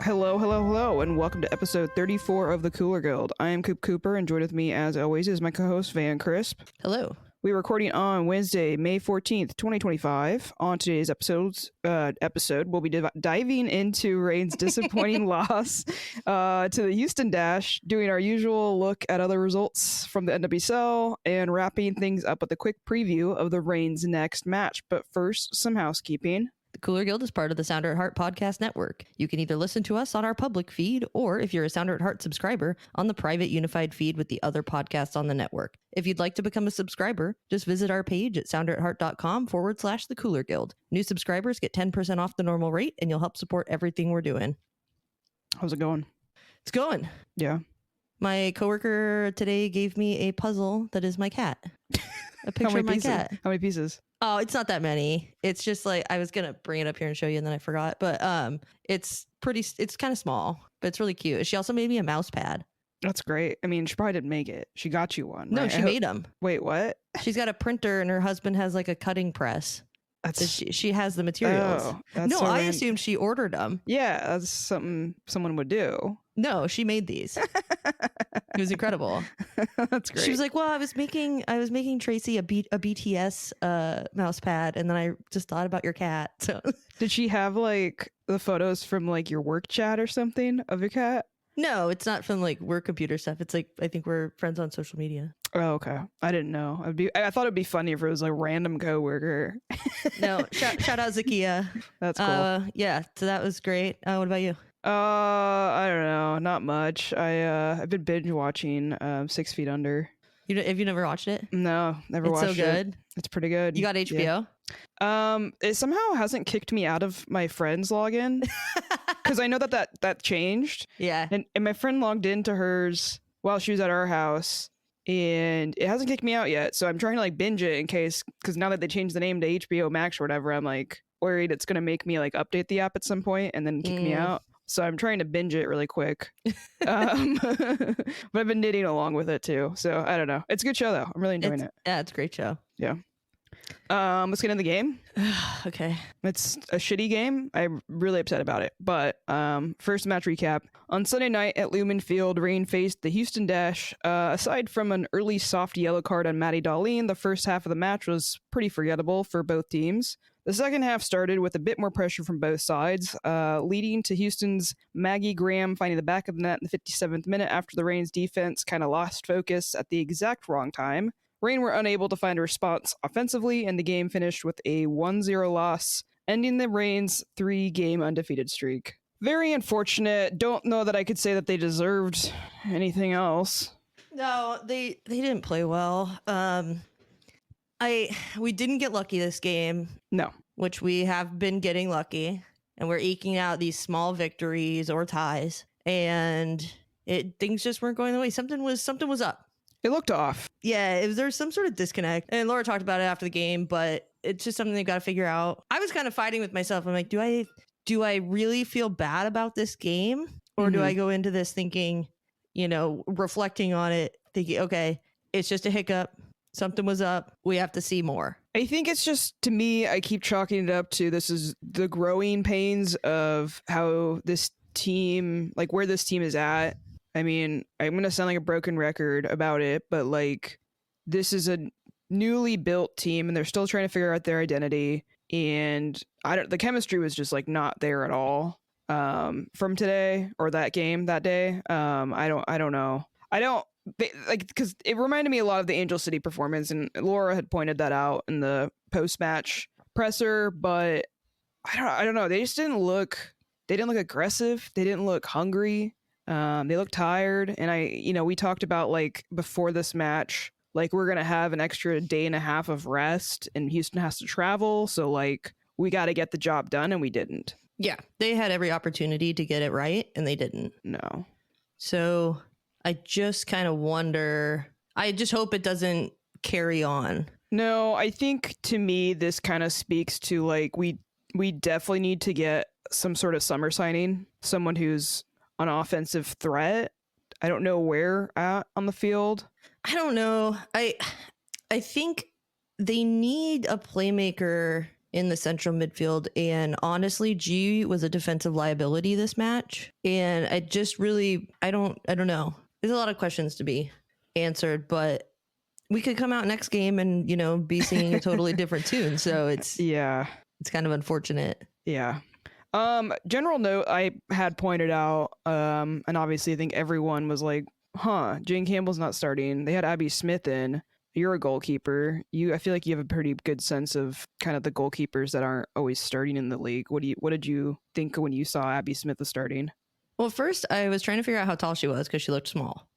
Hello, and welcome to episode 34 of the Cooler Guild. I am Coop Cooper, and joined with me, as always, is my co-host, Van Crisp. Hello. We're recording on Wednesday, May 14th, 2025. On today's episode, we'll be diving into Reign's disappointing loss to the Houston Dash, doing our usual look at other results from the NWSL, and wrapping things up with a quick preview of the Reign's next match. But first, some housekeeping. The Cooler Guild is part of the Sounder at Heart podcast network. You can either listen to us on our public feed, or if you're a Sounder at Heart subscriber, on the private unified feed with the other podcasts on the network. If you'd like to become a subscriber, just visit our page at sounderatheart.com/the Cooler Guild. New subscribers get 10% off the normal rate, and you'll help support everything we're doing. How's it going? It's going. Yeah. My coworker today gave me a puzzle that is my cat. A picture of my cat. How many pieces? Oh, it's not that many. It's just like, I was going to bring it up here and show you, and then I forgot. But it's kind of small, but it's really cute. She also made me a mouse pad. That's great. I mean, she probably didn't make it. She got you one. No, right? she made them. Wait, what? She's got a printer, and her husband has like a cutting press. That's she has the materials. Oh, that's no, so I assumed she ordered them. Yeah, that's something someone would do. No, she made these. It was incredible. That's great. She was like, "Well, I was making Tracy a BTS mouse pad, and then I just thought about your cat." So, did she have like the photos from like your work chat or something of your cat? No, it's not from like work computer stuff. It's like, I think we're friends on social media. Oh, okay. I didn't know. I thought it'd be funny if it was a random coworker. No, shout out Zakia. That's cool. Yeah, so that was great. What about you? I don't know. Not much. I've been binge watching 6 Feet Under. Have you never watched it? No, never watched it. It's so good. It's pretty good. You got HBO? Yeah. It somehow hasn't kicked me out of my friend's login because I know that changed. Yeah. And my friend logged into hers while she was at our house, and it hasn't kicked me out yet. So I'm trying to like binge it in case, because now that they changed the name to HBO Max or whatever, I'm like worried it's gonna make me like update the app at some point and then kick me out. So I'm trying to binge it really quick. But I've been knitting along with it too. So I don't know. It's a good show though. I'm really enjoying it. Yeah, it's a great show. Yeah. Let's get in the game. Okay. It's a shitty game. I'm really upset about it. But first match recap. On Sunday night at Lumen Field, Reign faced the Houston Dash. Aside from an early soft yellow card on Maddie Darlene, the first half of the match was pretty forgettable for both teams. The second half started with a bit more pressure from both sides, leading to Houston's Maggie Graham finding the back of the net in the 57th minute after the Reign's defense kind of lost focus at the exact wrong time. Reign were unable to find a response offensively, and the game finished with a 1-0 loss, ending the Reign's 3-game undefeated streak. Very unfortunate. Don't know that I could say that they deserved anything else. No, they didn't play well. We didn't get lucky this game. No. Which we have been getting lucky, and we're eking out these small victories or ties, and things just weren't going the way. Something was up. It looked off. Yeah, there's some sort of disconnect. And Laura talked about it after the game, but it's just something they've got to figure out. I was kind of fighting with myself. I'm like, do I really feel bad about this game? Or do I go into this thinking, reflecting on it, thinking, okay, it's just a hiccup. Something was up. We have to see more. I think it's just, to me, I keep chalking it up to this is the growing pains of how this team, like where this team is at. I mean, I'm going to sound like a broken record about it, but like this is a newly built team and they're still trying to figure out their identity. And the chemistry was just like not there at all from today or that game that day. I don't know. Because it reminded me a lot of the Angel City performance, and Laura had pointed that out in the post-match presser, but I don't know. They just didn't look aggressive. They didn't look hungry. They looked tired. And we talked about like before this match, like we're going to have an extra day and a half of rest and Houston has to travel. So like we got to get the job done, and we didn't. Yeah. They had every opportunity to get it right and they didn't. No. So I just kind of wonder, I just hope it doesn't carry on. No, I think to me, this kind of speaks to like, we definitely need to get some sort of summer signing, someone who's an offensive threat. I don't know where at on the field. I don't know. I think they need a playmaker in the central midfield. And honestly, G was a defensive liability this match. And I just really, I don't know. There's a lot of questions to be answered, but we could come out next game and, you know, be singing a totally different tune. So it's kind of unfortunate. Yeah. General note I had pointed out, and obviously I think everyone was like, Jane Campbell's not starting. They had Abby Smith in. You're a goalkeeper. I feel like you have a pretty good sense of kind of the goalkeepers that aren't always starting in the league. What did you think when you saw Abby Smith was starting? Well, first I was trying to figure out how tall she was because she looked small.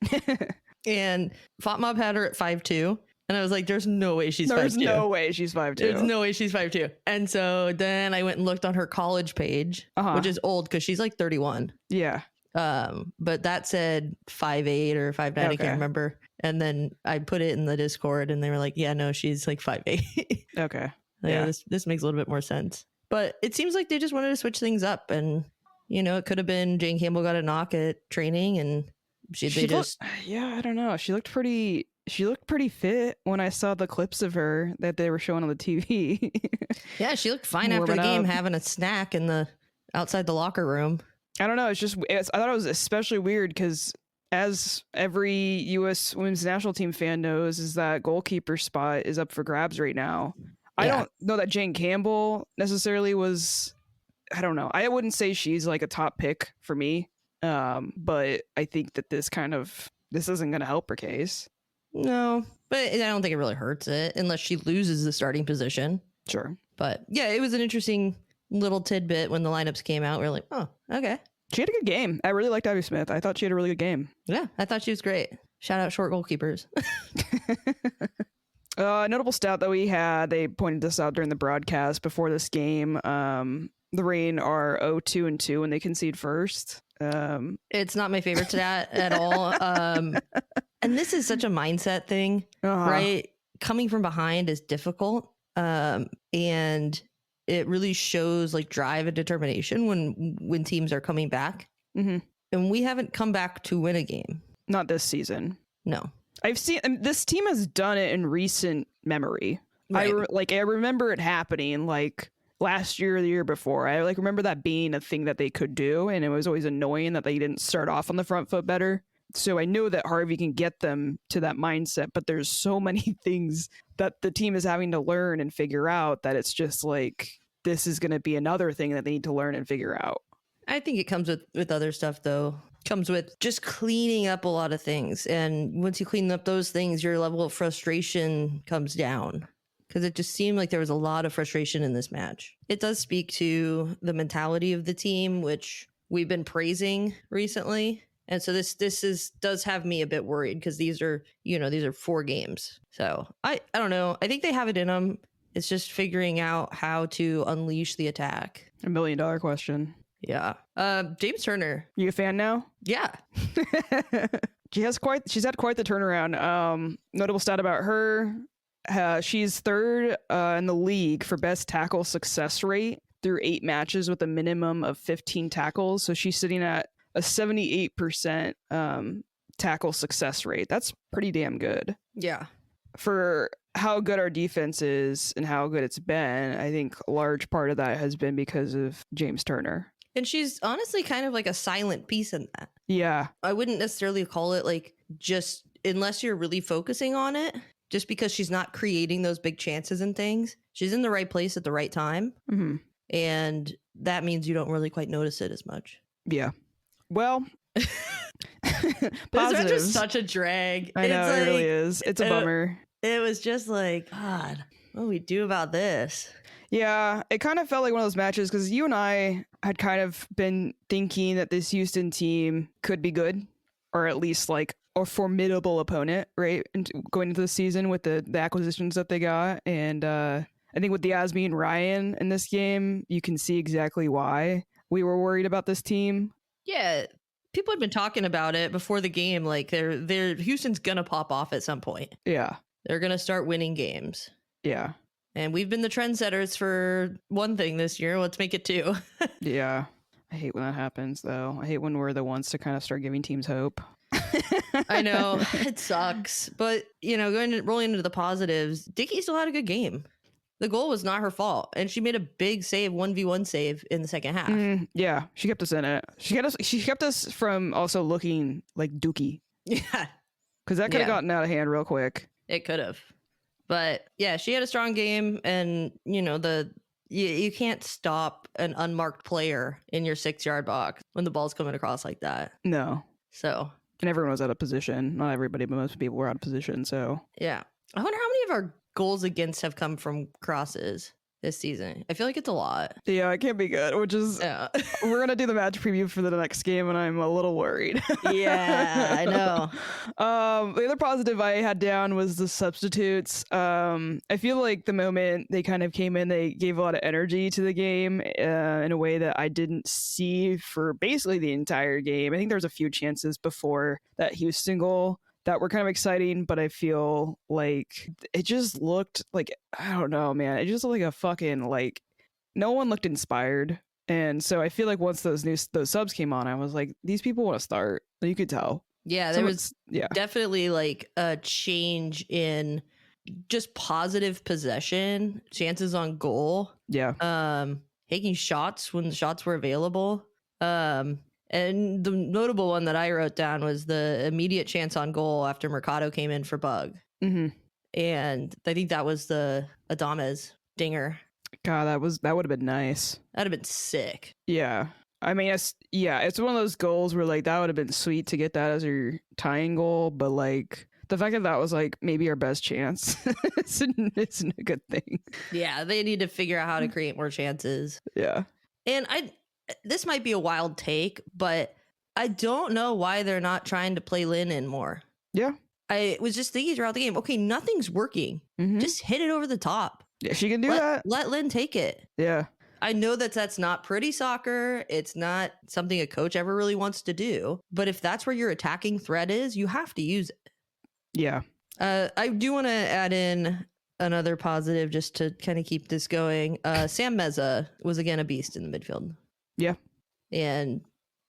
And FotMob had her at 5'2". And I was like, there's no way she's 5'2". There's no way she's 5'2". There's no way she's 5'2". And so then I went and looked on her college page, which is old because she's like 31. Yeah. But that said 5'8" or 5'9", I can't remember. And then I put it in the Discord and they were like, yeah, no, she's like 5'8". Okay. Yeah, this makes a little bit more sense. But it seems like they just wanted to switch things up. And, you know, it could have been Jane Campbell got a knock at training and I don't know. She looked pretty fit when I saw the clips of her that they were showing on the TV. Yeah, she looked fine after the game, having a snack outside the locker room. I don't know. I thought it was especially weird because as every U.S. women's national team fan knows, is that goalkeeper spot is up for grabs right now. Yeah. I don't know that Jane Campbell necessarily was. I don't know. I wouldn't say she's like a top pick for me. But I think that this isn't going to help her case. No, but I don't think it really hurts it unless she loses the starting position. Sure. But yeah, it was an interesting little tidbit when the lineups came out. We were like, oh, okay. She had a good game. I really liked Abby Smith. I thought she had a really good game. Yeah, I thought she was great. Shout out short goalkeepers. Notable stat that we had, they pointed this out during the broadcast before this game. The Reign are 0-2-2 when they concede first. It's not my favorite stat at all. And this is such a mindset thing, right? Coming from behind is difficult. And it really shows like drive and determination when teams are coming back. Mm-hmm. And we haven't come back to win a game. Not this season. No. I've seen this team has done it in recent memory. Right. I remember it happening like last year or the year before. I like remember that being a thing that they could do, and it was always annoying that they didn't start off on the front foot better. So I know that Harvey can get them to that mindset, but there's so many things that the team is having to learn and figure out that it's just like this is going to be another thing that they need to learn and figure out. I think it comes with other stuff though. Comes with just cleaning up a lot of things, and once you clean up those things, your level of frustration comes down. Because it just seemed like there was a lot of frustration in this match. It does speak to the mentality of the team, which we've been praising recently. And so this does have me a bit worried because these are 4 games. So I don't know. I think they have it in them. It's just figuring out how to unleash the attack. $1 million question. Yeah. James Turner. You a fan now? Yeah. She's had quite the turnaround. Notable stat about her. She's third in the league for best tackle success rate through 8 matches with a minimum of 15 tackles. So she's sitting at a 78% tackle success rate. That's pretty damn good. Yeah. For how good our defense is and how good it's been, I think a large part of that has been because of James Turner. And she's honestly kind of like a silent piece in that. Yeah. I wouldn't necessarily call it like just unless you're really focusing on it. Just because she's not creating those big chances and things, she's in the right place at the right time. Mm-hmm. And that means you don't really quite notice it as much. Yeah. Well, this match is such a drag. I know, it really is. It's a bummer. It was just like, God, what do we do about this? Yeah, it kind of felt like one of those matches because you and I had kind of been thinking that this Houston team could be good, or at least like a formidable opponent, right? And going into the season with the acquisitions that they got. And I think with Yasmin and Ryan in this game, you can see exactly why we were worried about this team. Yeah. People had been talking about it before the game. Like they're Houston's going to pop off at some point. Yeah. They're going to start winning games. Yeah. And we've been the trendsetters for one thing this year. Let's make it 2. Yeah. I hate when that happens, though. I hate when we're the ones to kind of start giving teams hope. I know. It sucks. But, rolling into the positives, Dickey still had a good game. The goal was not her fault, and she made a big save, 1v1 save in the second half. Yeah, she kept us in it. She kept us from also looking like dookie. Yeah. Because that could have gotten out of hand real quick. It could have. But yeah, she had a strong game, and you can't stop an unmarked player in your 6-yard box when the ball's coming across like that. No. So. And everyone was out of position. Not everybody, but most people were out of position. So. Yeah. I wonder how many of our goals against have come from crosses this season. I feel like it's a lot. Yeah, it can't be good, which is we're going to do the match preview for the next game, and I'm a little worried. Yeah, I know. The other positive I had down was the substitutes. I feel like the moment they kind of came in, they gave a lot of energy to the game in a way that I didn't see for basically the entire game. I think there was a few chances before that Houston goal that were kind of exciting, but I feel like it just looked like, I don't know, man. It just looked like a fucking, like, no one looked inspired. And so I feel like once those subs came on, I was like, these people want to start. You could tell. Yeah, there was definitely like a change in just positive possession, chances on goal. Yeah. Taking shots when the shots were available. And the notable one that I wrote down was the immediate chance on goal after Mercado came in for Bug. Mm-hmm. And I think that was the Adames dinger. God, that would have been nice. That'd have been sick. Yeah. I mean, it's one of those goals where, like, that would have been sweet to get that as your tying goal, but, like, the fact that was, like, maybe our best chance isn't a good thing. Yeah, they need to figure out how to create more chances. Yeah. And this might be a wild take, but I don't know why they're not trying to play Lynn in more. Yeah. I was just thinking throughout the game, okay, nothing's working. Mm-hmm. Just hit it over the top. Yeah, she can do that. Let Lynn take it. Yeah. I know that's not pretty soccer. It's not something a coach ever really wants to do. But if that's where your attacking threat is, you have to use it. Yeah. I do want to add in another positive just to kind of keep this going. Sam Meza was again a beast in the midfield. Yeah. And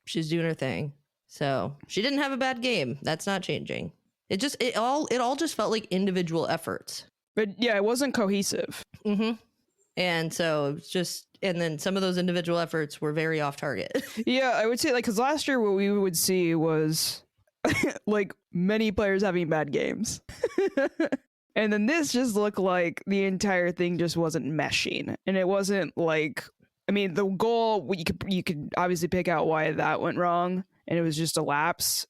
she's doing her thing. So she didn't have a bad game. That's not changing. It all just felt like individual efforts. But yeah, it wasn't cohesive. Mm-hmm. And so it was just, and then some of those individual efforts were very off target. Yeah, I would say, like, because last year what we would see was like many players having bad games. And then this just looked like the entire thing just wasn't meshing. And it wasn't like, I mean, the goal, you could obviously pick out why that went wrong, and it was just a lapse,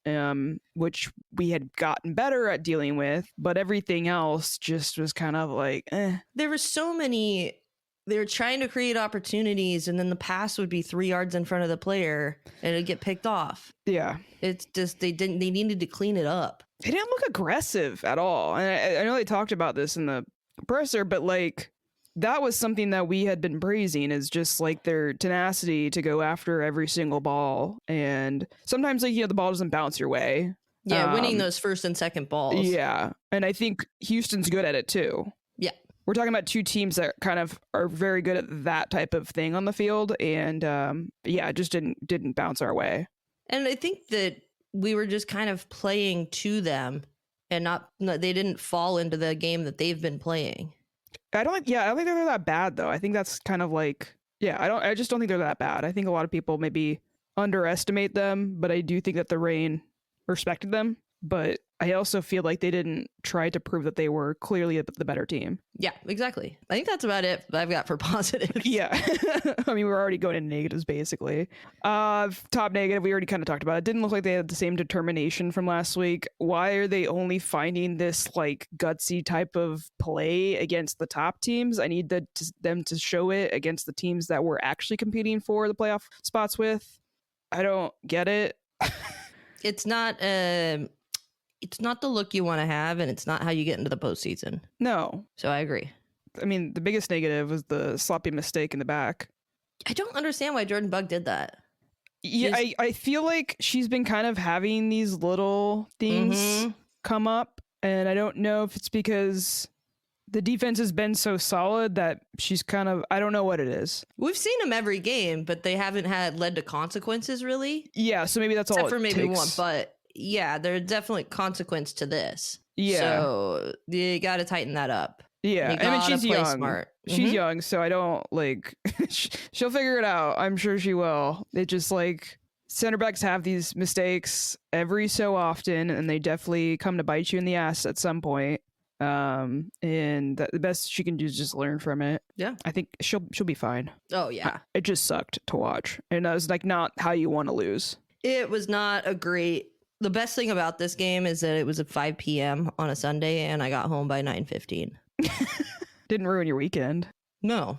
which we had gotten better at dealing with, but everything else just was kind of like, eh. There were so many, they were trying to create opportunities, and then the pass would be 3 yards in front of the player, and it'd get picked off. Yeah. It's just, they needed to clean it up. They didn't look aggressive at all. And I know they talked about this in the presser, but, like, that was something that we had been praising, is just like their tenacity to go after every single ball. And sometimes, like, the ball doesn't bounce your way. Yeah, winning those first and second balls. Yeah. And I think Houston's good at it too. Yeah. We're talking about two teams that kind of are very good at that type of thing on the field. And it just didn't bounce our way. And I think that we were just kind of playing to them, and they didn't fall into the game that they've been playing. I don't think they're that bad, though. I think that's kind of like, I just don't think they're that bad. I think a lot of people maybe underestimate them, but I do think that the Reign respected them. But I also feel like they didn't try to prove that they were clearly the better team. Yeah, exactly. I think that's about it I've got for positives. Yeah. I mean, we're already going into negatives, basically. Top negative, we already kind of talked about it. Didn't look like they had the same determination from last week. Why are they only finding this, like, gutsy type of play against the top teams? I need them to show it against the teams that we're actually competing for the playoff spots with. I don't get it. It's not the look you want to have, and it's not how you get into the postseason. No. So I agree. I mean, the biggest negative was the sloppy mistake in the back. I don't understand why Jordan Bug did that. Yeah, I feel like she's been kind of having these little things come up, and I don't know if it's because the defense has been so solid that she's kind of, I don't know what it is. We've seen them every game, but they haven't led to consequences, really. Yeah, so maybe that's all it takes. Except for maybe one, but yeah, there's definitely consequence to this. Yeah. So you got to tighten that up. Yeah, You I mean, gotta she's play young. smart. She's young, so I don't like. She'll figure it out. I'm sure she will. It just like center backs have these mistakes every so often, and they definitely come to bite you in the ass at some point. And the best she can do is just learn from it. Yeah. I think she'll be fine. Oh yeah. It just sucked to watch, and that was like not how you want to lose. It was not a great. The best thing about this game is that it was at 5 p.m. on a Sunday, and I got home by 9:15. Didn't ruin your weekend. No,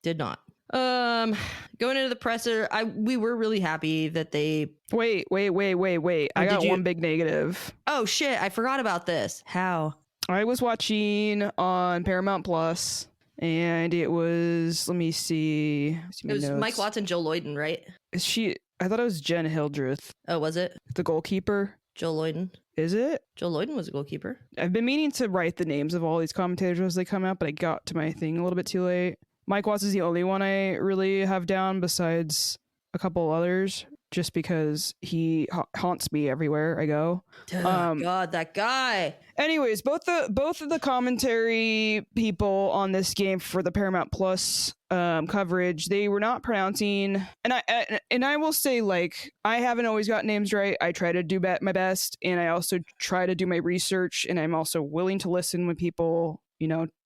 did not. Going into the presser, we were really happy that they. Wait. I got one big negative. Oh shit! I forgot about this. How? I was watching on Paramount Plus, and it was. Let me see. It was notes. Mike Watson, Joe Lloyden, right? Is she? I thought it was Jen Hildreth. Oh, was it the goalkeeper? Joe Lloyden. Is it? Joe Lloyden was a goalkeeper. I've been meaning to write the names of all these commentators as they come out, but I got to my thing a little bit too late. Mike Watts is the only one I really have down besides a couple others, just because he haunts me everywhere I go. God, that guy. Anyways, both of the commentary people on this game for the Paramount Plus coverage, they were not pronouncing, and I will say, like, I haven't always got names right. I try to do my best, and I also try to do my research, and I'm also willing to listen when people,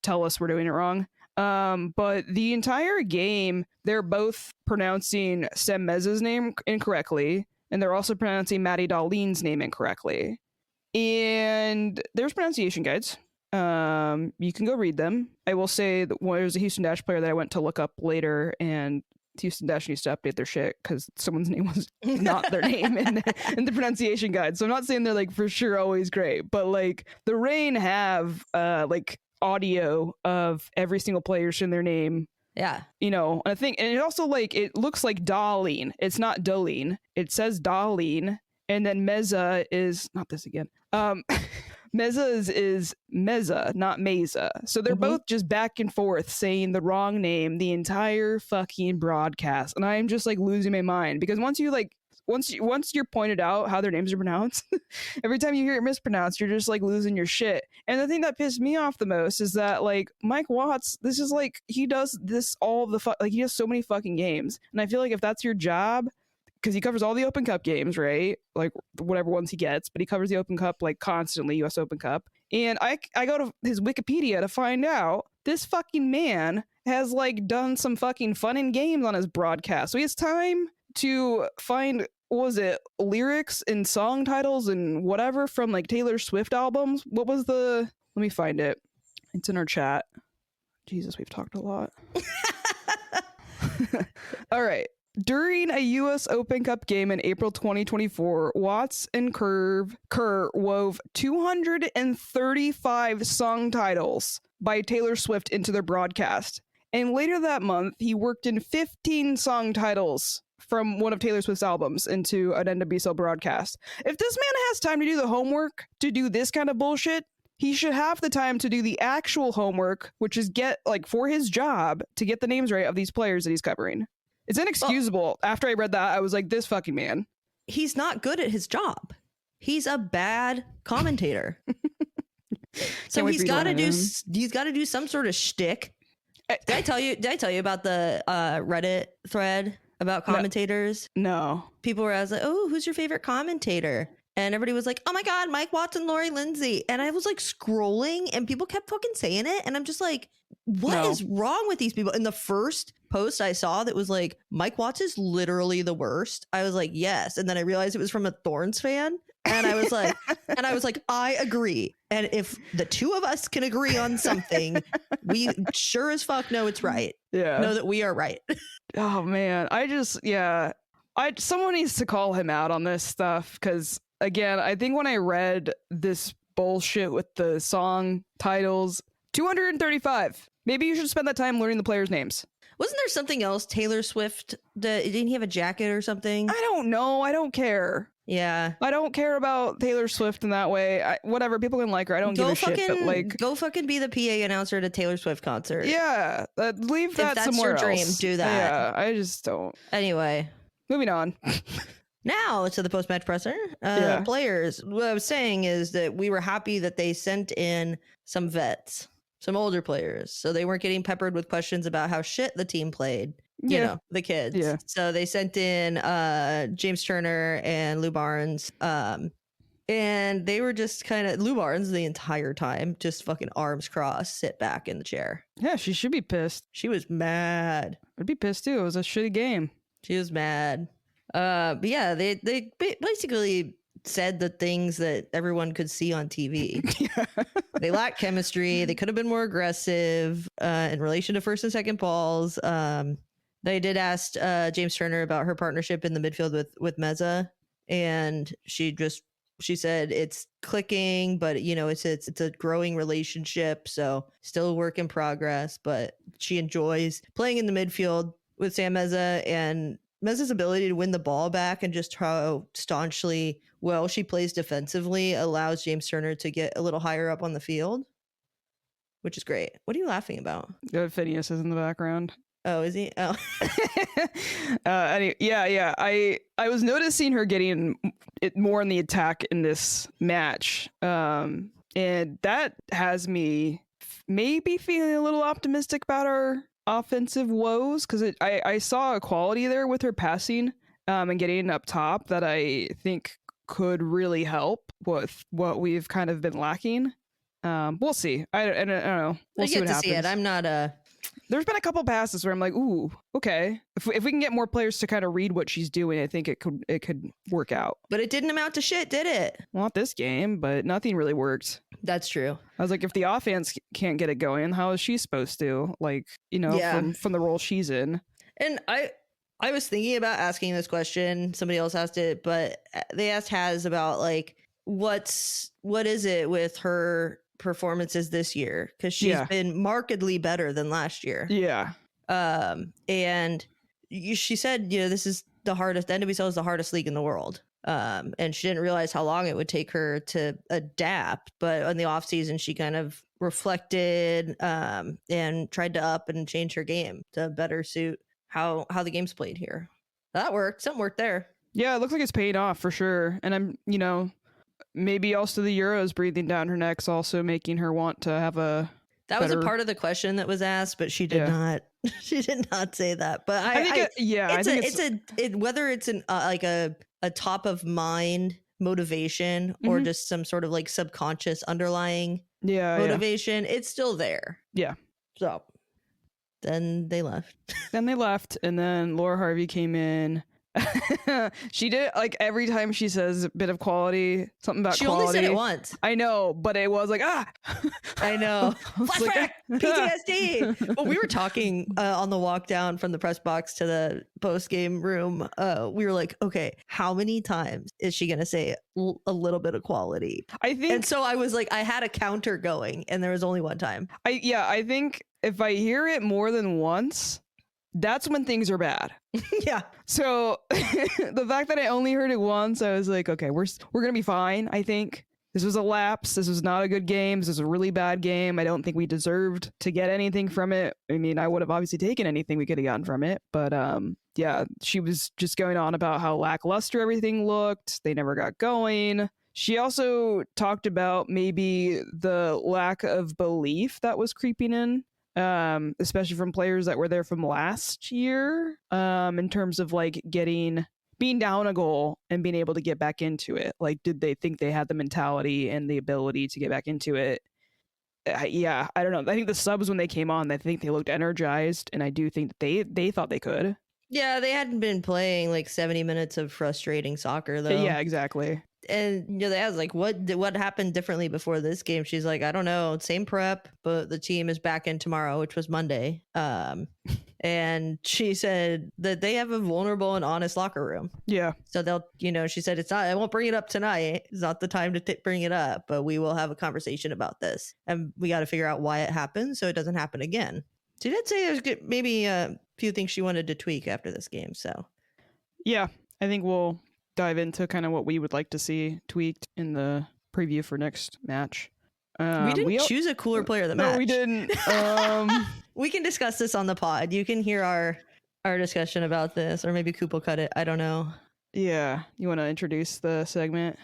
tell us we're doing it wrong. But the entire game, they're both pronouncing Sam Mezza's name incorrectly, and they're also pronouncing Maddie Darlene's name incorrectly. And there's pronunciation guides. You can go read them. I will say that there's a Houston Dash player that I went to look up later, and Houston Dash needs to update their shit because someone's name was not their name in the pronunciation guide. So I'm not saying they're like for sure always great, but like the Reign have like audio of every single player in their name. Yeah. I think, and it also like it looks like Darlene. It's not Darlene. It says Darlene. And then Meza is not this again. Meza is Meza, not Meza. So they're both just back and forth saying the wrong name the entire fucking broadcast. And I'm just like losing my mind because once you're pointed out how their names are pronounced, every time you hear it mispronounced, you're just like losing your shit. And the thing that pissed me off the most is that like Mike Watts, this is like he does this all the like he has so many fucking games. And I feel like if that's your job, because he covers all the Open Cup games, right? Like whatever ones he gets, but he covers the Open Cup like constantly, US Open Cup. And I go to his Wikipedia to find out this fucking man has like done some fucking fun and games on his broadcast. So he has time to find, what was it, lyrics and song titles and whatever from like Taylor Swift albums. What was let me find it. It's in our chat. Jesus, we've talked a lot. All right. During a U.S. Open Cup game in April 2024, Watts and Kerr wove 235 song titles by Taylor Swift into their broadcast. And later that month, he worked in 15 song titles from one of Taylor Swift's albums into an NWSL broadcast. If this man has time to do the homework to do this kind of bullshit, he should have the time to do the actual homework, which is for his job to get the names right of these players that he's covering. It's inexcusable. Well, after I read that, I was like, this fucking man. He's not good at his job. He's a bad commentator. So he's got to do some sort of shtick. Did I tell you about the Reddit thread about commentators? No. People were like, oh, who's your favorite commentator? And everybody was like, oh my God, Mike Watts and Lori Lindsay. And I was like scrolling and people kept fucking saying it. And I'm just like, what is wrong with these people? And the first post I saw that was like, Mike Watts is literally the worst. I was like, yes. And then I realized it was from a Thorns fan. And I was like, I agree. And if the two of us can agree on something, we sure as fuck know it's right. Yeah. Know that we are right. Oh man. Someone needs to call him out on this stuff. Cause again, I think when I read this bullshit with the song titles, 235. Maybe you should spend that time learning the players' names. Wasn't there something else? Taylor Swift, didn't he have a jacket or something? I don't know. I don't care. Yeah. I don't care about Taylor Swift in that way. Whatever. People can like her. I don't give a shit. But like, go fucking be the PA announcer at a Taylor Swift concert. Yeah. Leave that somewhere else. If that's your dream, do that. Yeah. I just don't. Anyway. Moving on. Now to the post-match presser. Players. What I was saying is that we were happy that they sent in some vets. some older players, so they weren't getting peppered with questions about how shit the team played. You know, the kids. Yeah. So they sent in James Turner and Lou Barnes. And they were just kind of Lou Barnes the entire time, just fucking arms crossed, sit back in the chair. Yeah, she should be pissed. She was mad. I'd be pissed too. It was a shitty game. She was mad. But yeah, they basically said the things that everyone could see on TV. They lacked chemistry. They could have been more aggressive in relation to first and second balls. They did ask James Turner about her partnership in the midfield with Meza, and she said it's clicking, but you know it's a growing relationship, so still a work in progress. But she enjoys playing in the midfield with Sam Meza, and Meza's ability to win the ball back and just how staunchly well she plays defensively allows James Turner to get a little higher up on the field, which is great. What are you laughing about? Phineas is in the background. Oh, is he? Oh. Anyway, yeah. I was noticing her getting it more in the attack in this match, and that has me maybe feeling a little optimistic about our offensive woes, because I saw a quality there with her passing and getting up top that I think could really help with what we've kind of been lacking. We'll see. I don't know. We'll see what happens. See it. I'm not There's been a couple passes where I'm like, ooh, okay. If we can get more players to kind of read what she's doing, I think it could work out. But it didn't amount to shit, did it? Well, not this game, but nothing really worked. That's true. I was like, if the offense can't get it going, how is she supposed to? Like, you know, from the role she's in. And I was thinking about asking this question. Somebody else asked it, but they asked Haz about like what is it with her performances this year, because she's been markedly better than last year. And she said, you know, this is the hardest, NWSL is the hardest league in the world, and she didn't realize how long it would take her to adapt. But in the off season, she kind of reflected and tried to up and change her game to better suit how the game's played here. That worked. Something worked there. Yeah, it looks like it's paying off for sure. And I'm, you know, maybe also the Euros breathing down her neck's also making her want to have a That was a part of the question that was asked, but she did not. She did not say that. But I think whether it's an like a top of mind motivation or just some sort of like subconscious underlying motivation, it's still there. Yeah. So then they left. And then Laura Harvey came in. She did, like, every time she says a bit of quality, something about she quality. Only said it once. I know, but it was like, I know. Flashback, PTSD. Well, we were talking on the walk down from the press box to the post game room. We were like, okay, how many times is she gonna say a little bit of quality? I think, and so I was like, I had a counter going, and there was only one time. I think if I hear it more than once, that's when things are bad. Yeah. So the fact that I only heard it once, I was like, okay, we're gonna be fine. I think this was a lapse. This was not a good game. This was a really bad game. I don't think we deserved to get anything from it. I mean, I would have obviously taken anything we could have gotten from it, but yeah, she was just going on about how lackluster everything looked. They never got going. She also talked about maybe the lack of belief that was creeping in, especially from players that were there from last year, in terms of like being down a goal and being able to get back into it. Like, did they think they had the mentality and the ability to get back into it? Yeah, I don't know. I think the subs, when they came on, I think they looked energized, and I do think that they thought they could. Yeah, they hadn't been playing like 70 minutes of frustrating soccer, though. Yeah, exactly. And you know, they asked like, what happened differently before this game? She's like, I don't know, same prep, but the team is back in tomorrow, which was Monday. And she said that they have a vulnerable and honest locker room. Yeah. So they'll, you know, she said I won't bring it up tonight. It's not the time to bring it up, but we will have a conversation about this, and we got to figure out why it happened so it doesn't happen again. She did say there's maybe a few things she wanted to tweak after this game. So yeah, I think we'll dive into kind of what we would like to see tweaked in the preview for next match. We didn't choose a cooler player of the match. No, we didn't. We can discuss this on the pod. You can hear our discussion about this, or maybe Coop will cut it. I don't know. Yeah. You want to introduce the segment?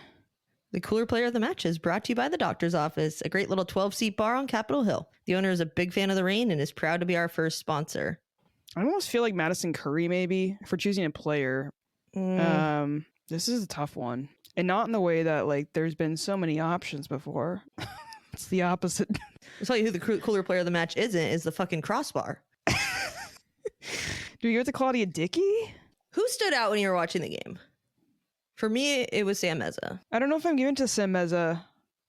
The Cooler Player of the Match is brought to you by the Doctor's Office, a great little 12-seat bar on Capitol Hill. The owner is a big fan of the Reign and is proud to be our first sponsor. I almost feel like Madison Curry maybe for choosing a player. This is a tough one, and not in the way that like there's been so many options before. It's the opposite. I'll tell you who the Cooler Player of the Match is the fucking crossbar. Do you give it to Claudia Dickey? Who stood out when you were watching the game? For me, it was Sam Meza. I don't know if I'm giving to Sam Meza.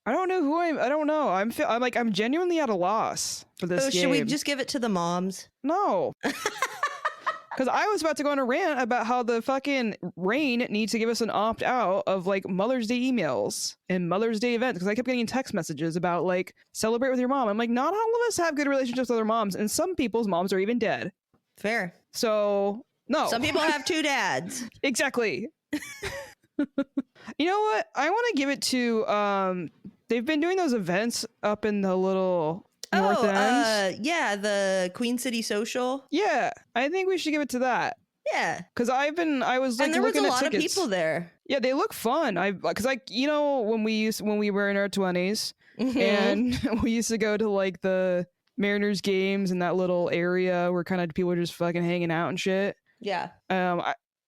I don't know who I don't know. I'm genuinely at a loss for this game. Should we just give it to the moms? No. Because I was about to go on a rant about how the fucking Reign needs to give us an opt-out of like Mother's Day emails and Mother's Day events, because I kept getting text messages about like celebrate with your mom. I'm like, not all of us have good relationships with our moms, and some people's moms are even dead. Fair. So no. Some people have two dads. Exactly. You know what? I want to give it to they've been doing those events up in the little North End. Yeah, the Queen City Social. Yeah, I think we should give it to that. Yeah, because I was like, and there was looking a at lot tickets. of people there. Yeah, they look fun. Because like, you know, when we were in our 20s and we used to go to like the Mariners games in that little area where kind of people were just fucking hanging out and shit. Yeah.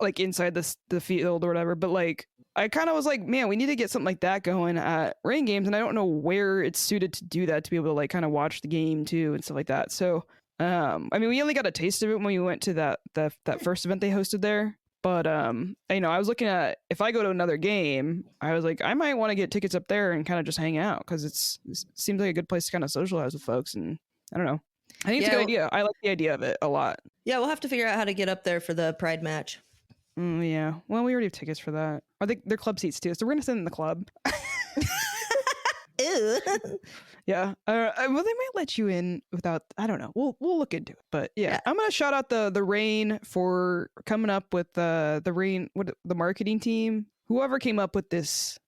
Like inside the field or whatever. But like, I kind of was like, man, we need to get something like that going at Reign games, and I don't know where it's suited to do that, to be able to like kind of watch the game too and stuff like that. So, I mean, we only got a taste of it when we went to that first event they hosted there. But you know, I was looking at, if I go to another game, I was like, I might want to get tickets up there and kind of just hang out, because it seems like a good place to kind of socialize with folks. And I don't know, I think it's a good idea. I like the idea of it a lot. Yeah, we'll have to figure out how to get up there for the Pride match. Yeah. Well, we already have tickets for that. Or they're club seats too, so we're gonna sit in the club. Ew. Yeah. Well, they might let you in without. I don't know. We'll look into it. But yeah, I'm gonna shout out the Reign for coming up with the Reign, the marketing team, whoever came up with this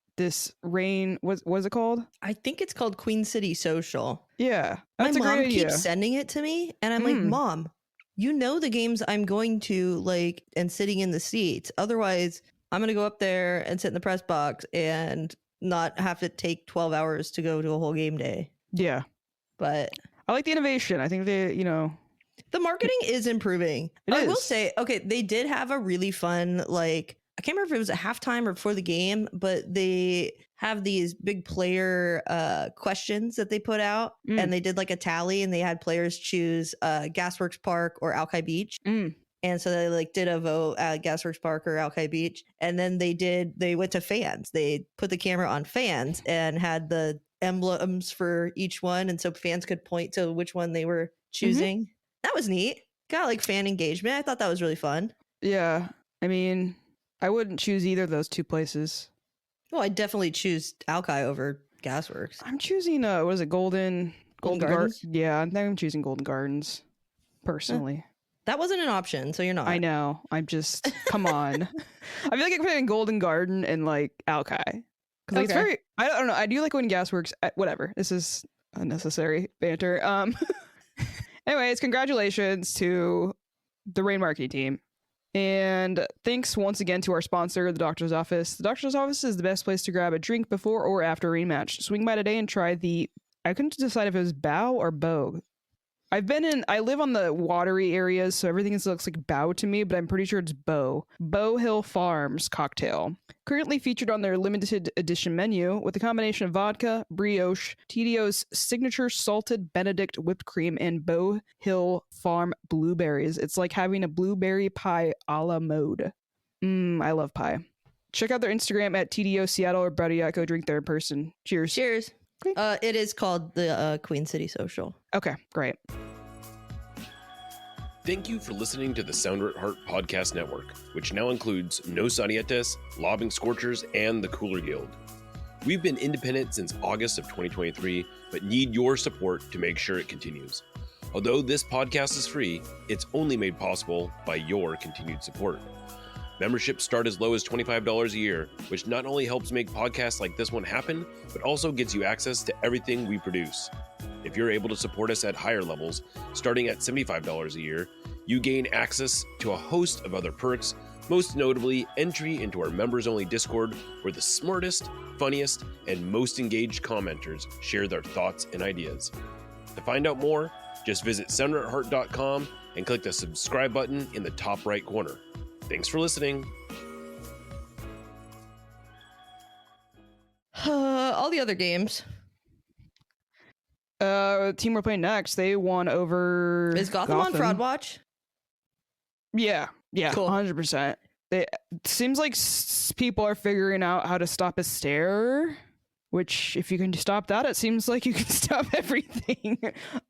Reign. What's it called? I think it's called Queen City Social. Yeah, that's a great idea. My mom keeps sending it to me, and I'm like, Mom, you know the games I'm going to like and sitting in the seats. Otherwise, I'm going to go up there and sit in the press box and not have to take 12 hours to go to a whole game day. Yeah. But I like the innovation. I think the marketing is improving. I will say, okay, they did have a really fun, like, I can't remember if it was at halftime or before the game, but they have these big player questions that they put out, and they did like a tally, and they had players choose Gasworks Park or Alki Beach. And so they like did a vote at Gasworks Park or Alki Beach, and then they went to fans. They put the camera on fans and had the emblems for each one, and so fans could point to which one they were choosing. That was neat. Got like fan engagement. I thought that was really fun. Yeah, I mean, I wouldn't choose either of those two places. Well, I definitely choose Alki over Gasworks. I'm choosing what is it, Golden Gardens? Yeah, I think I'm choosing Golden Gardens personally. That wasn't an option, so you're not. I know. I'm just come on. I feel like I could put in Golden Garden and like Alki, because like, it's very. I don't know. I do like when Gasworks. Whatever. This is unnecessary banter. Anyways, congratulations to the Reign marketing team. And thanks once again to our sponsor, the Doctor's Office. The Doctor's Office is the best place to grab a drink before or after a rematch. Swing by today and try I couldn't decide if it was Bow or Bow. I live on the watery areas, so everything looks like Bow to me, but I'm pretty sure it's Bow. Bow Hill Farms cocktail. Currently featured on their limited edition menu with a combination of vodka, brioche, TDO's signature salted Benedict whipped cream, and Bow Hill Farm blueberries. It's like having a blueberry pie a la mode. I love pie. Check out their Instagram at TDO Seattle, or better yet, go drink there in person. Cheers. Cheers. It is called the Queen City Social. Okay, great. Thank you for listening to the Sounder at Heart Podcast Network, which now includes No Sarietes, Lobbing Scorchers, and the Cooler Guild. We've been independent since August of 2023, but need your support to make sure it continues. Although this podcast is free, it's only made possible by your continued support. Memberships start as low as $25 a year, which not only helps make podcasts like this one happen, but also gets you access to everything we produce. If you're able to support us at higher levels, starting at $75 a year, you gain access to a host of other perks, Most notably, entry into our members-only Discord, where the smartest, funniest, and most engaged commenters share their thoughts and ideas. To find out more, just visit sounderetheart.com and click the subscribe button in the top right corner. Thanks for listening. All the other games. Team we're playing next, they won over Is Gotham on Fraud Watch? Yeah, Cool. 100%. It seems like people are figuring out how to stop a stare, which if you can stop that, it seems like you can stop everything.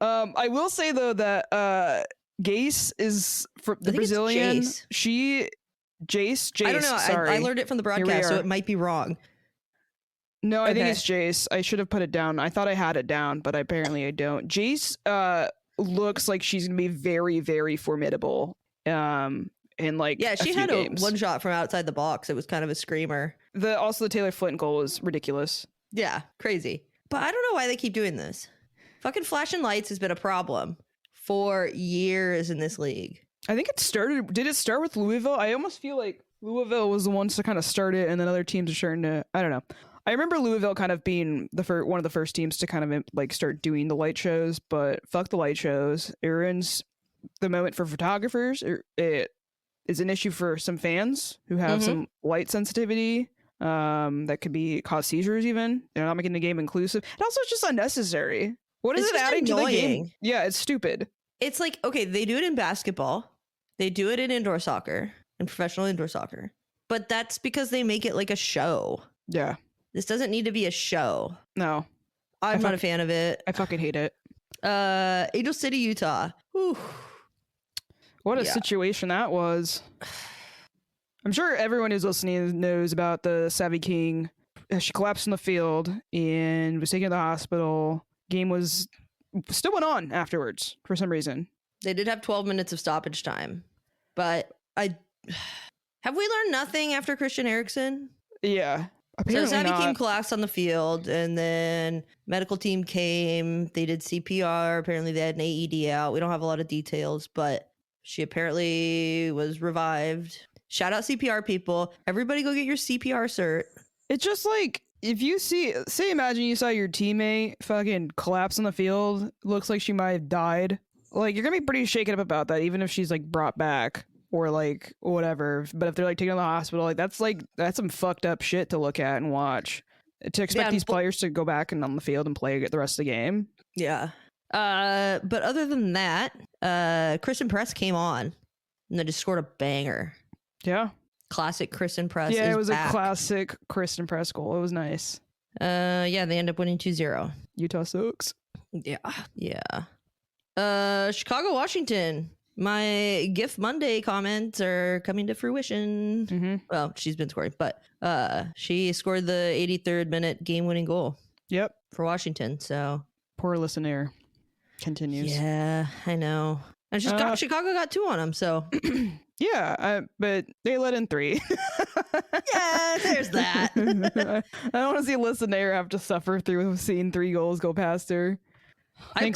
I will say though that Gase is for the Brazilian. Jace. I don't know. Sorry. I learned it from the broadcast, so it might be wrong. No, I think it's Jace. I should have put it down. I thought I had it down, but apparently I don't. Jace looks like she's gonna be very, very formidable. In like she had games. one shot from outside the box. It was kind of a screamer. The Taylor Flint goal was ridiculous. Yeah, crazy. But I don't know why they keep doing this. Fucking flashing lights has been a problem for years in this league. I think it started. Did it start with Louisville? I almost feel like Louisville was the ones to kind of start it, and then other teams are starting to. I don't know. I remember Louisville kind of being one of the first teams to kind of like start doing the light shows, but fuck the light shows. It ruins the moment for photographers. It is an issue for some fans who have some light sensitivity. That could cause seizures even. They're not making the game inclusive. And also it's just unnecessary. What is it adding to the game? Yeah, it's stupid. It's like, okay, they do it in basketball. They do it in indoor soccer and professional indoor soccer. But that's because they make it like a show. Yeah. This doesn't need to be a show. No. I'm not a fan of it. I fucking hate it. Angel City, Utah. Whew. What a situation that was. I'm sure everyone who's listening knows about the Savvy King. She collapsed in the field and was taken to the hospital. Game still went on afterwards for some reason. They did have 12 minutes of stoppage time. But have we learned nothing after Christian Eriksen? Yeah. Apparently so Savvy not. King collapsed on the field, and then medical team came. They did CPR. Apparently they had an AED out. We don't have a lot of details, but she apparently was revived. Shout out CPR people. Everybody go get your CPR cert. It's just like, if you imagine you saw your teammate fucking collapse on the field, looks like she might have died. Like, you're gonna be pretty shaken up about that, even if she's like brought back or like whatever. But if they're like taking her to the hospital, that's some fucked up shit to look at and watch. To expect these players to go back and on the field and play the rest of the game. Yeah. But other than that, Kristen Press came on and then just scored a banger. Yeah. Classic Kristen Press. Yeah, it was back. a classic Kristen Press goal. It was nice. Yeah, they end up winning 2-0. Utah sucks. Yeah. Chicago, Washington. My GIF Monday comments are coming to fruition. Mm-hmm. Well, she's been scoring, but she scored the 83rd minute game-winning goal. Yep. For Washington, so. Poor listener continues. Yeah, I know. And Chicago got 2 on them, so. Yeah, but they let in 3. Yeah, there's that. I don't want to see Listener have to suffer through seeing 3 goals go past her. I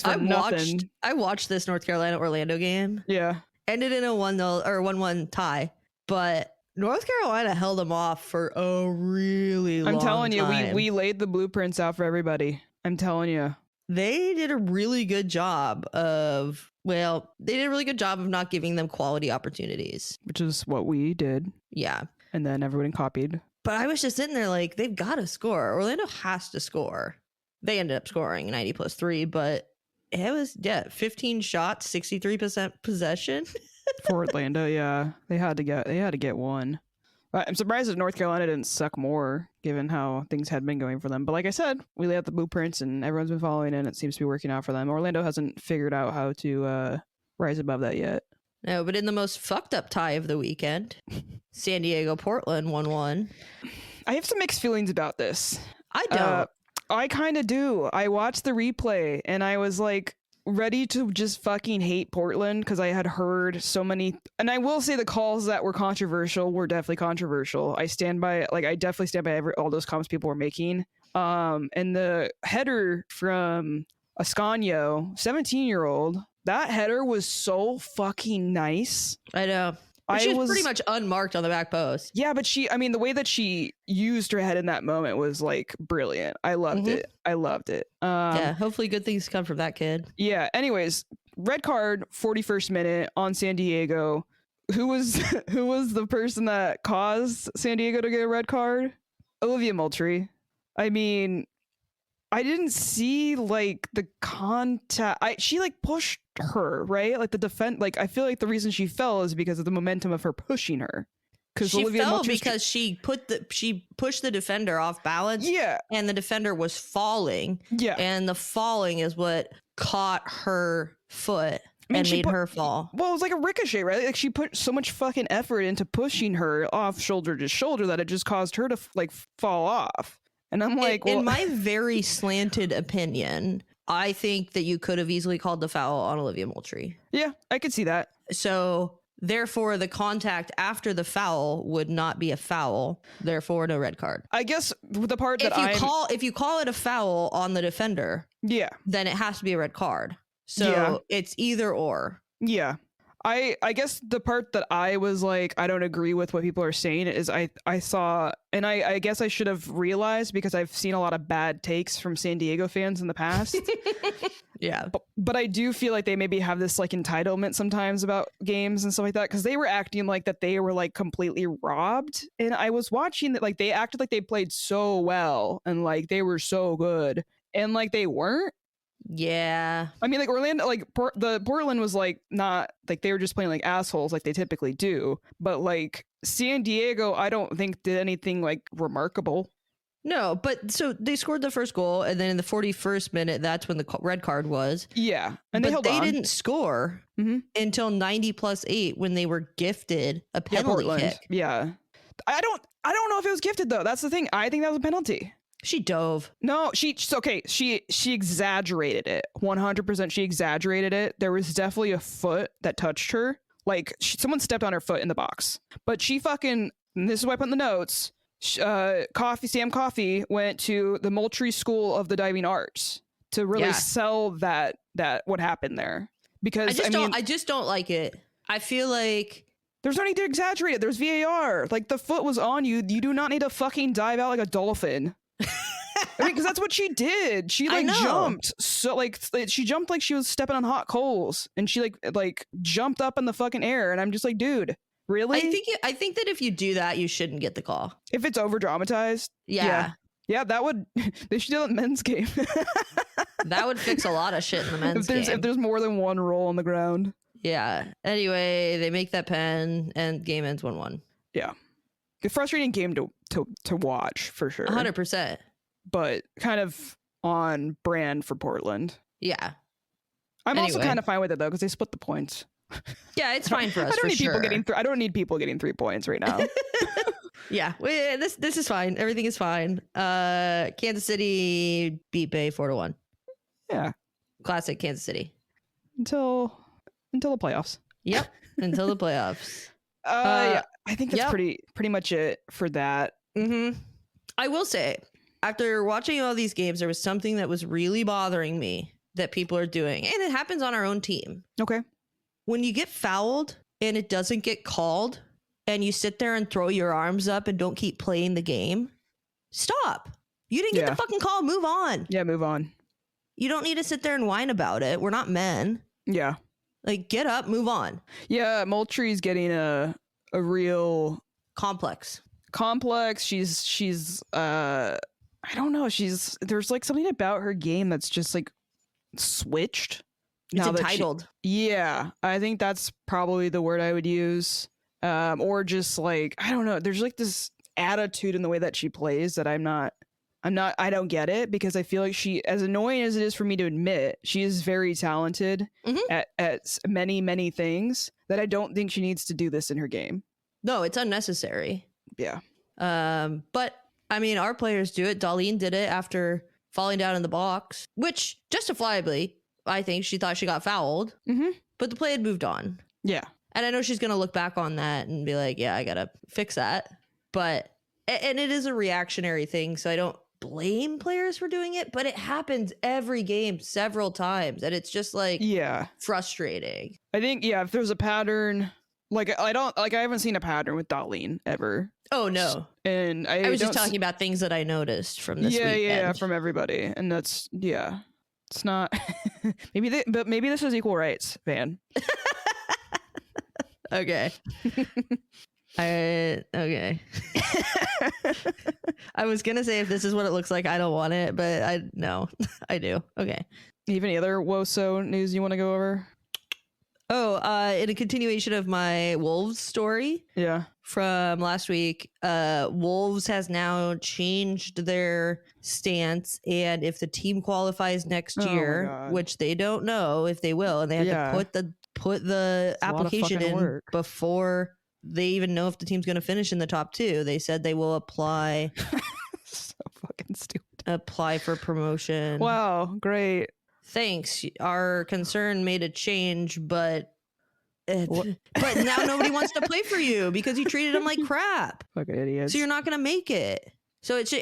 watched this North Carolina Orlando game. Yeah. Ended in a 1-0 or 1-1 tie, but North Carolina held them off for a really long time. I'm telling you, we laid the blueprints out for everybody. I'm telling you. They did a really good job of not giving them quality opportunities. Which is what we did. Yeah. And then everyone copied. But I was just sitting there like, they've got to score. Orlando has to score. They ended up scoring 90 plus 3, but it was, 15 shots, 63% possession. For Orlando, yeah. They had to get one. I'm surprised that North Carolina didn't suck more, given how things had been going for them. But like I said, we laid out the blueprints and everyone's been following it, and it seems to be working out for them. Orlando hasn't figured out how to rise above that yet. No, but in the most fucked up tie of the weekend, San Diego, Portland 1-1. I have some mixed feelings about this. I don't. I kind of do. I watched the replay and I was like ready to just fucking hate Portland because I had heard so many. And I will say the calls that were controversial were definitely controversial. I definitely stand by all those comments people were making. And the header from Ascanio, 17-year-old, that header was so fucking nice. I know. She was pretty much unmarked on the back post. Yeah, but the way that she used her head in that moment was like brilliant. I loved it. I loved it. Yeah, hopefully good things come from that kid. Yeah. Anyways, red card, 41st minute on San Diego. Who was the person that caused San Diego to get a red card? Olivia Moultrie. I mean, I didn't see like the contact. She like pushed her, right? Like the defense. Like I feel like the reason she fell is because of the momentum of her pushing her. Because she Olivia fell Moultrie's because she pushed the defender off balance. Yeah, and the defender was falling. Yeah, and the falling is what caught her foot and made her fall. Well, it was like a ricochet, right? Like she put so much fucking effort into pushing her off shoulder to shoulder that it just caused her to like fall off. And I'm like, in my very slanted opinion, I think that you could have easily called the foul on Olivia Moultrie. Yeah, I could see that. So therefore, the contact after the foul would not be a foul. Therefore, no red card. I guess the part that if you call it a foul on the defender, yeah, then it has to be a red card. So it's either or. Yeah. I guess the part that I was like, I don't agree with what people are saying is I saw, and I guess I should have realized because I've seen a lot of bad takes from San Diego fans in the past. Yeah. But I do feel like they maybe have this like entitlement sometimes about games and stuff like that, because they were acting like that they were like completely robbed. And I was watching that like they acted like they played so well and like they were so good and like they weren't. Yeah. I mean, like Orlando, like the Portland was like not like they were just playing like assholes like they typically do. But like San Diego, I don't think did anything like remarkable. No, but so they scored the first goal, and then in the 41st minute, that's when the red card was. Yeah, and they didn't score until 90+8 when they were gifted a penalty kick. Yeah, I don't know if it was gifted though. That's the thing. I think that was a penalty. She dove. No, she exaggerated it. 100%. She exaggerated it. There was definitely a foot that touched her. Like someone stepped on her foot in the box. But she fucking. And this is why I put in the notes. Sam Coffey went to the Moultrie School of the Diving Arts to really sell that what happened there. Because I just don't like it. I feel like there's no need to exaggerate it. There's VAR. Like the foot was on you. You do not need to fucking dive out like a dolphin. I mean, because that's what she did. She like jumped. So like she jumped like she was stepping on hot coals, and she like jumped up in the fucking air. And I'm just like, dude, really? I think that if you do that, you shouldn't get the call. If it's over dramatized. Yeah, that would. They should do that in men's game. That would fix a lot of shit in the men's game. If there's more than one roll on the ground. Yeah. Anyway, they make that pen, and game ends 1-1. Yeah. A frustrating game to watch for sure. 100%. But kind of on brand for Portland. Yeah. I'm also kind of fine with it though, because they split the points. Yeah, it's fine for us. I don't need people getting 3 points right now. Yeah, this is fine. Everything is fine. Kansas City beat Bay 4-1. Yeah. Classic Kansas City. Until the playoffs. Yep. Until the playoffs. Yeah. I think that's pretty much it for that. Mm-hmm. I will say, after watching all these games, there was something that was really bothering me that people are doing, and it happens on our own team. Okay. When you get fouled and it doesn't get called, and you sit there and throw your arms up and don't keep playing the game, stop. You didn't get the fucking call. Move on. Yeah, move on. You don't need to sit there and whine about it. We're not men. Yeah. Like, get up, move on. Yeah, Moultrie's getting a real complex. She's I don't know. There's like something about her game that's just like switched. It's entitled. Yeah, I think that's probably the word I would use. Or just like, I don't know. There's like this attitude in the way that she plays that I don't get it, because I feel like she, as annoying as it is for me to admit, she is very talented at many, many things that I don't think she needs to do this in her game. No, it's unnecessary. Yeah. But I mean, our players do it. Darlene did it after falling down in the box, which justifiably, I think she thought she got fouled, but the play had moved on. Yeah. And I know she's going to look back on that and be like, yeah, I got to fix that. But, and it is a reactionary thing, so I don't blame players for doing it, but it happens every game several times. And it's just like, frustrating. I think, if there's a pattern, Like I haven't seen a pattern with Darlene ever. Oh no. And I was just talking about things that I noticed from this weekend. Yeah, from everybody. And that's it's not but maybe this is equal rights, Van. Okay. Okay. I was gonna say if this is what it looks like, I don't want it, but I do. Okay. You have any other WOSO news you want to go over? Oh, in a continuation of my Wolves story. Yeah. From last week, Wolves has now changed their stance, and if the team qualifies next year, which they don't know if they will, and they have to put the application in before they even know if the team's going to finish in the top 2. They said they will apply. So fucking stupid. Apply for promotion. Wow, great. Thanks. Our concern made a change, but now nobody wants to play for you because you treated them like crap. Fucking idiots. So you're not gonna make it. So it's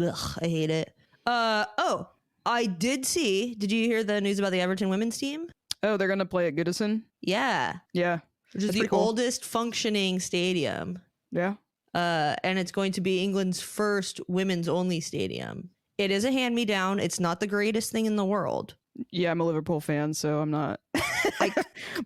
ugh, I hate it. Oh, I did see. Did you hear the news about the Everton women's team? Oh, they're gonna play at Goodison? Yeah. Yeah. Which is the oldest functioning stadium. Yeah. And it's going to be England's first women's only stadium. It is a hand-me-down. It's not the greatest thing in the world. Yeah, I'm a Liverpool fan, so I'm not. But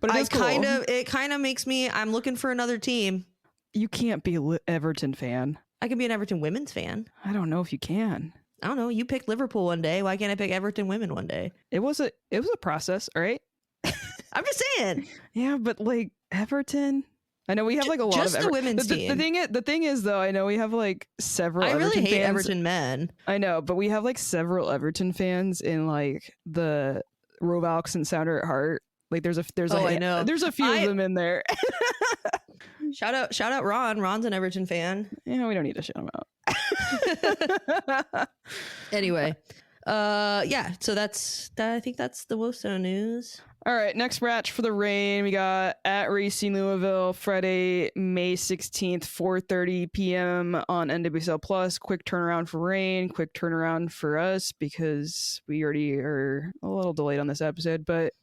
it is cool. It kind of makes me. I'm looking for another team. You can't be an Everton fan. I can be an Everton women's fan. I don't know if you can. I don't know. You picked Liverpool one day. Why can't I pick Everton women one day? It was a process, all right? I'm just saying. Yeah, but like Everton. I know we have like a lot just of the women's team. The thing is though, I know we have like several. I really hate fans. Everton men. I know, but we have like several Everton fans in like the Rovalks and Sounder at Heart. Like there's a few of them in there. Shout out Ron. Ron's an Everton fan. Yeah, we don't need to shout him out. Anyway, yeah. So I think that's the WOSO news. All right, next match for the rain. We got at Racing Louisville, Friday, May 16th, 4:30 p.m. on NWSL Plus. Quick turnaround for rain, quick turnaround for us because we already are a little delayed on this episode. But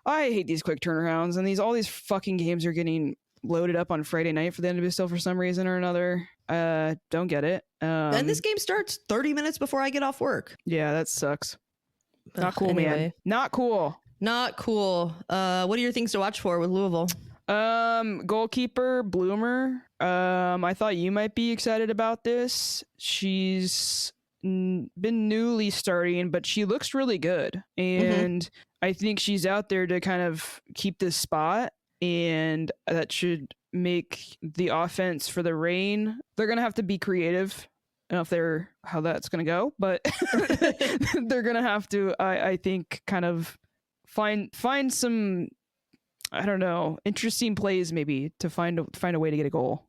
I hate these quick turnarounds, and all these fucking games are getting loaded up on Friday night for the NWSL for some reason or another. Don't get it. And this game starts 30 minutes before I get off work. Yeah, that sucks. Not cool, man. Not cool. Not cool. What are your things to watch for with Louisville? Goalkeeper Bloomer. I thought you might be excited about this. She's been newly starting, but she looks really good. And I think she's out there to kind of keep this spot, and that should make the offense for the rain. They're going to have to be creative. I don't know how that's going to go, but they're going to have to, I think, kind of find some, I don't know, interesting plays maybe to find a way to get a goal.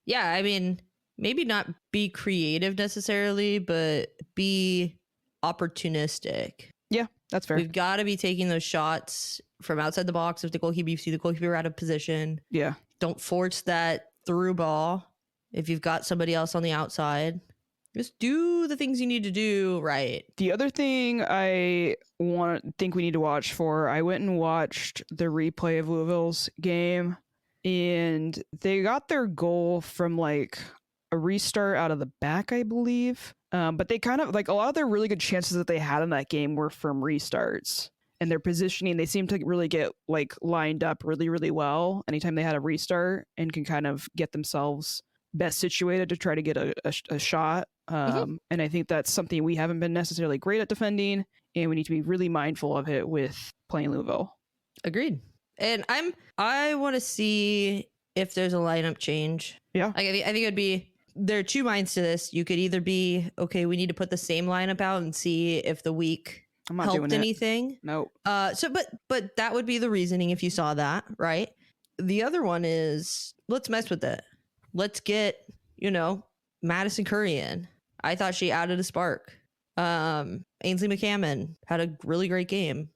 Yeah, I mean, maybe not be creative necessarily, but be opportunistic. Yeah, that's fair. We've got to be taking those shots from outside the box. If you see the goalkeeper out of position, yeah, don't force that through ball. If you've got somebody else on the outside, just do the things you need to do right. The other thing I think we need to watch for, I went and watched the replay of Louisville's game, and they got their goal from like a restart out of the back, I believe. But they kind of like a lot of their really good chances that they had in that game were from restarts, and their positioning, they seem to really get like lined up really, really well anytime they had a restart and can kind of get themselves best situated to try to get a shot. And I think that's something we haven't been necessarily great at defending, and we need to be really mindful of it with playing Louisville. Agreed. And I want to see if there's a lineup change. Yeah. I think it'd be, there are two minds to this. You could either be, okay, we need to put the same lineup out and see if the week helped anything. No. But that would be the reasoning if you saw that, right? The other one is, let's mess with it. Let's get, Madison Curry in. I thought she added a spark. Ainsley McCammon had a really great game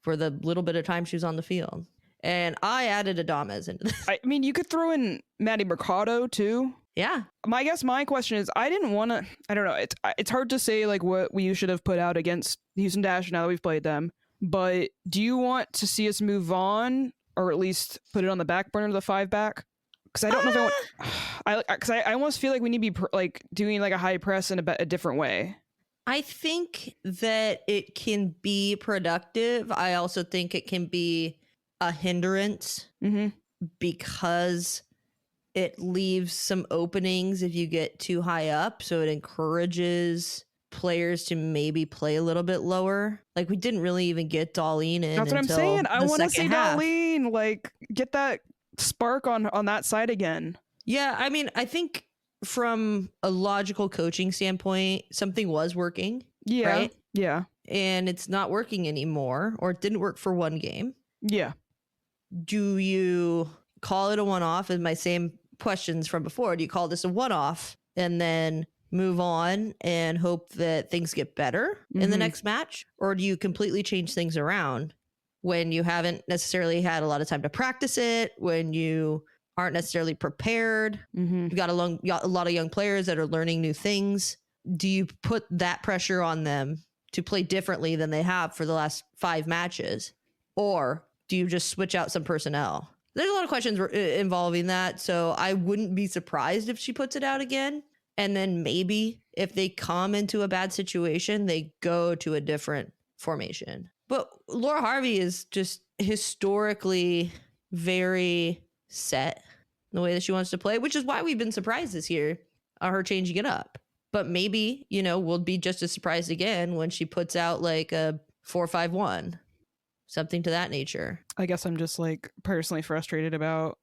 for the little bit of time she was on the field. And I added Adames into this. I mean, you could throw in Maddie Mercado too. Yeah. My question is, I didn't want to, I don't know. It's hard to say like what we should have put out against Houston Dash now that we've played them. But do you want to see us move on or at least put it on the back burner of the 5-back? Because I don't know if I want. Because I almost feel like we need to be like doing like a high press in a different way. I think that it can be productive. I also think it can be a hindrance because it leaves some openings if you get too high up. So it encourages players to maybe play a little bit lower. Like we didn't really even get Darlene in. That's what I'm saying. I want to see Darlene like get that spark on that side again. Yeah, I mean, I think from a logical coaching standpoint, something was working. Yeah. Right? Yeah. And it's not working anymore, or it didn't work for one game. Yeah. Do you call it a one-off? And my same questions from before. Do you call this a one-off and then move on and hope that things get better in the next match? Or do you completely change things around when you haven't necessarily had a lot of time to practice it, when you aren't necessarily prepared? You've got a lot of young players that are learning new things. Do you put that pressure on them to play differently than they have for the last 5 matches? Or do you just switch out some personnel? There's a lot of questions involving that. So I wouldn't be surprised if she puts it out again. And then maybe if they come into a bad situation, they go to a different formation. But Laura Harvey is just historically very set in the way that she wants to play, which is why we've been surprised this year on her changing it up. But maybe, we'll be just as surprised again when she puts out like a 4-5-1, something to that nature. I guess I'm just like personally frustrated about.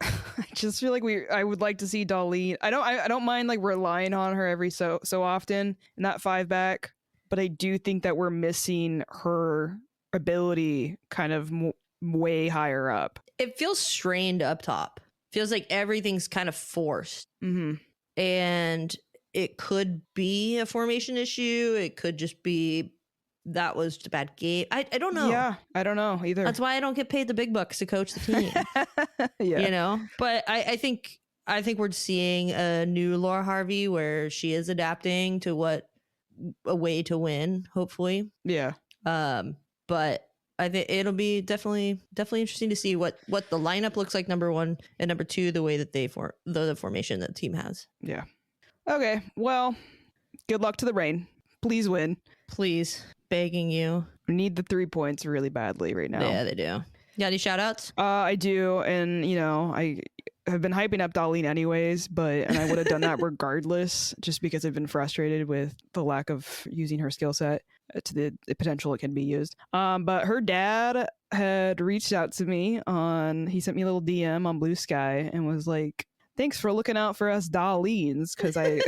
I just feel like I would like to see Darlene. I don't mind like relying on her every so often in that 5-back, but I do think that we're missing her ability kind of way higher up. It feels strained up top. Feels like everything's kind of forced. And it could be a formation issue. It could just be that was just a bad game. I don't know. Yeah, I don't know either. That's why I don't get paid the big bucks to coach the team. Yeah. But I think we're seeing a new Laura Harvey where she is adapting to a way to win, hopefully. Yeah. But I think it'll be definitely interesting to see what the lineup looks like, number 1, and number 2, the way that the formation that the team has. Yeah. Okay. Well, good luck to the Reign. Please win. Please. Begging you. We need the 3 points really badly right now. Yeah, they do. Got any shout outs? I do. And, I have been hyping up Darlene anyways, and I would have done that regardless, just because I've been frustrated with the lack of using her skill set to the potential it can be used. But her dad had reached out to me he sent me a little DM on Bluesky and was like, thanks for looking out for us Darlenes, because I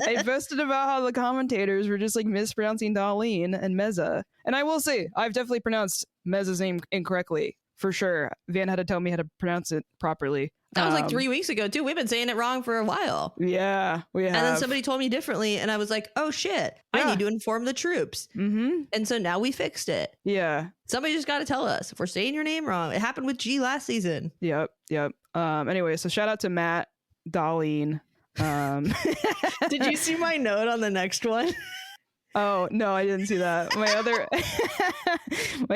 I posted about how the commentators were just like mispronouncing Darlene and Meza. And I will say, I've definitely pronounced Meza's name incorrectly, for sure. Van had to tell me how to pronounce it properly. That was like 3 weeks ago, too. We've been saying it wrong for a while. Yeah, we have. And then somebody told me differently, and I was like, oh, shit. Yeah. I need to inform the troops. And so now we fixed it. Yeah. Somebody just got to tell us if we're saying your name wrong. It happened with G last season. Yep. Anyway, so shout out to Matt, Darlene. Did you see my note on the next one? Oh, no, I didn't see that. My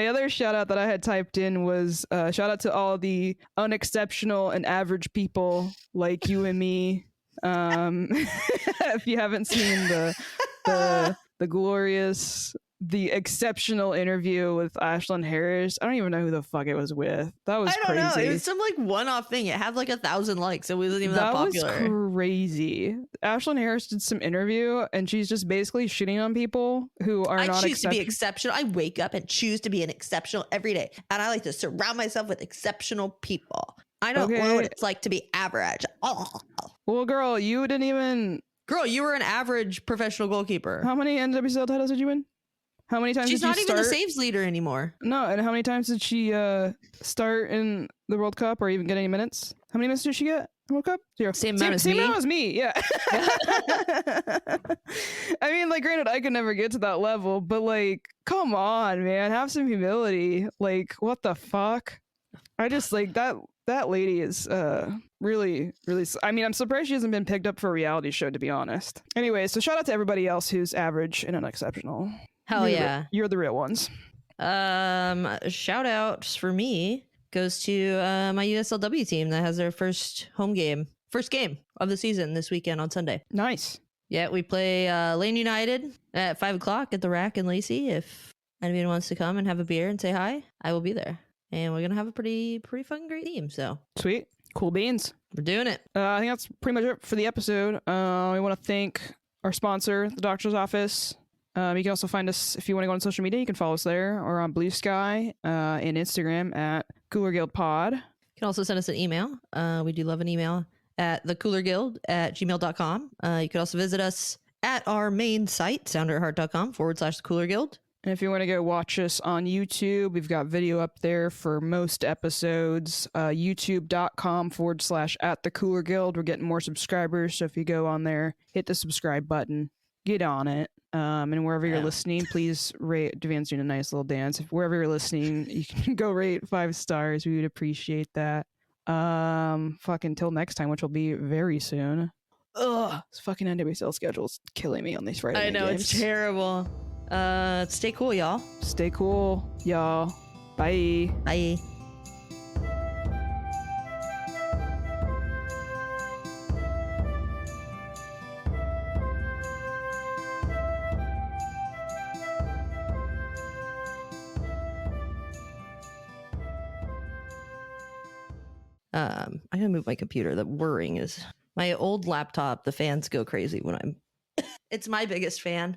other shout out that I had typed in was shout out to all the unexceptional and average people like you and me. If you haven't seen the glorious, the exceptional interview with Ashlyn Harris, I don't even know who the fuck it was with. That was crazy. I don't know. It was some like one-off thing. It had like 1,000 likes. It wasn't even that popular. That was crazy. Ashlyn Harris did some interview, and she's just basically shitting on people who are not. I choose to be exceptional. I wake up and choose to be an exceptional every day, and I like to surround myself with exceptional people. I don't know what it's like to be average. Oh. Well, girl, you didn't even. Girl, you were an average professional goalkeeper. How many NWSL titles did you win? How many times She's did you not even the saves leader anymore. No, and how many times did she start in the World Cup or even get any minutes? How many minutes did she get in the World Cup? 0. Same amount as me, yeah. I mean, like, granted, I could never get to that level, but, like, come on, man. Have some humility. Like, what the fuck? I just, like, that lady is really, really... I mean, I'm surprised she hasn't been picked up for a reality show, to be honest. Anyway, so shout out to everybody else who's average and unexceptional. Hell yeah. You're the real ones. Shout outs for me. goes to my USLW team that has their first game of the season this weekend on Sunday. Nice. Yeah, we play Lane United at 5 o'clock at the Rack in Lacey. If anyone wants to come and have a beer and say hi, I will be there. And we're going to have a pretty fucking great team. So Sweet. Cool beans. we're doing it. I think that's pretty much it for the episode. We want to thank our sponsor, the doctor's office. You can also find us if you want to go on social media. You can follow us there or on Bluesky and Instagram at Cooler Guild Pod. You can also send us an email. We do love an email at thecoolerguild@gmail.com. You can also visit us at our main site, sounderatheart.com/thecoolerguild. And if you want to go watch us on YouTube, we've got video up there for most episodes. YouTube.com/@thecoolerguild. We're getting more subscribers, so if you go on there, hit the subscribe button, get on it. And wherever you're listening, please rate. Devan's doing a nice little dance. If wherever you're listening, you can go rate 5 stars. We would appreciate that. Fucking till next time, which will be very soon. Ugh, this fucking NWSL schedule's killing me on these Friday I know, games. it's terrible. Stay cool, y'all. Stay cool, y'all. Bye. Bye. I gotta move my computer. The whirring is my old laptop. The fans go crazy when I'm. It's my biggest fan.